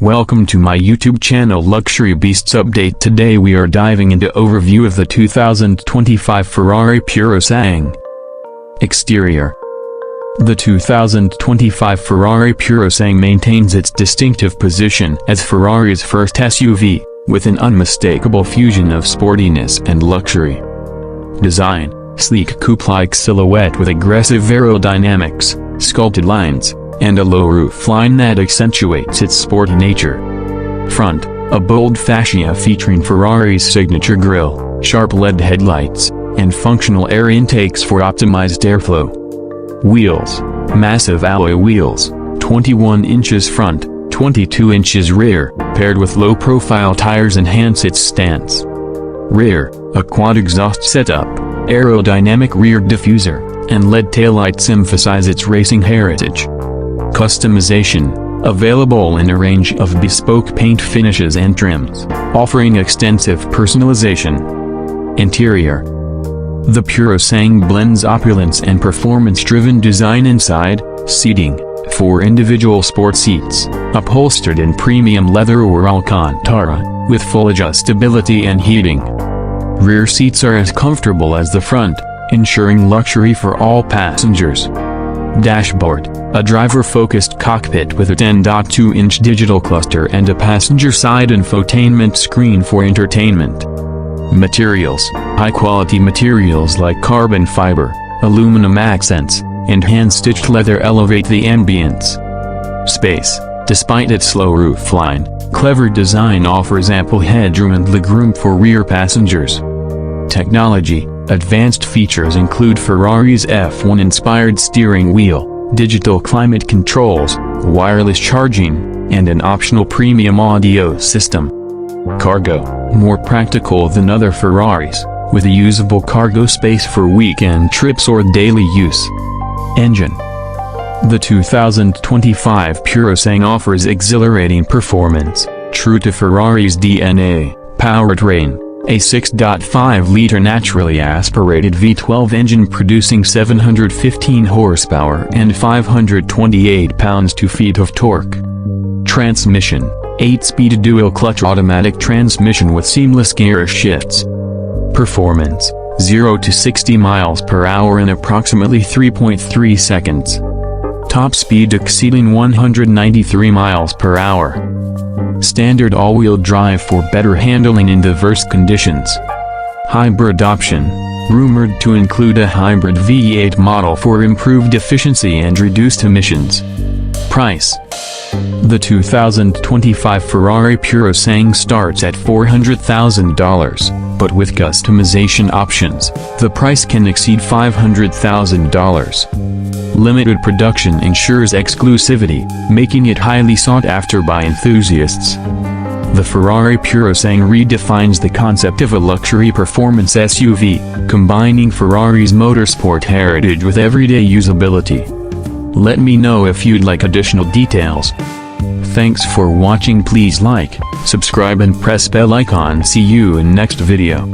Welcome to my YouTube channel Luxury Beasts Update. Today we are diving into overview of the 2025 Ferrari Purosangue. Exterior. The 2025 Ferrari Purosangue maintains its distinctive position as Ferrari's first SUV, with an unmistakable fusion of sportiness and luxury. Design: sleek coupe-like silhouette with aggressive aerodynamics, sculpted lines, and a low roofline that accentuates its sporty nature. Front: a bold fascia featuring Ferrari's signature grille, sharp LED headlights, and functional air intakes for optimized airflow. Wheels: massive alloy wheels, 21 inches front, 22 inches rear, paired with low-profile tires enhance its stance. Rear: a quad exhaust setup, aerodynamic rear diffuser, and LED taillights emphasize its racing heritage. Customization: available in a range of bespoke paint finishes and trims, offering extensive personalization. Interior. The Purosangue blends opulence and performance-driven design inside. Seating: 4 individual sport seats, upholstered in premium leather or Alcantara, with full adjustability and heating. Rear seats are as comfortable as the front, ensuring luxury for all passengers. Dashboard: a driver-focused cockpit with a 10.2-inch digital cluster and a passenger-side infotainment screen for entertainment. Materials: high-quality materials like carbon fiber, aluminum accents, and hand-stitched leather elevate the ambience. Space: despite its low roofline, clever design offers ample headroom and legroom for rear passengers. Technology: advanced features include Ferrari's F1-inspired steering wheel, digital climate controls, wireless charging, and an optional premium audio system. Cargo: more practical than other Ferraris, with a usable cargo space for weekend trips or daily use. Engine. The 2025 Purosangue offers exhilarating performance, true to Ferrari's DNA. Powertrain: a 6.5-liter naturally aspirated V12 engine producing 715 horsepower and 528 pounds-feet of torque. Transmission: 8-speed dual-clutch automatic transmission with seamless gear shifts. Performance: 0 to 60 miles per hour in approximately 3.3 seconds. Top speed exceeding 193 miles per hour. Standard all-wheel drive for better handling in diverse conditions. Hybrid option: rumored to include a hybrid V8 model for improved efficiency and reduced emissions. Price: the 2025 Ferrari Purosangue starts at $400,000, but with customization options, the price can exceed $500,000. Limited production ensures exclusivity, making it highly sought after by enthusiasts. The Ferrari Purosangue redefines the concept of a luxury performance SUV, combining Ferrari's motorsport heritage with everyday usability. Let me know if you'd like additional details. Thanks for watching. Please like, subscribe and press bell icon. See you in next video.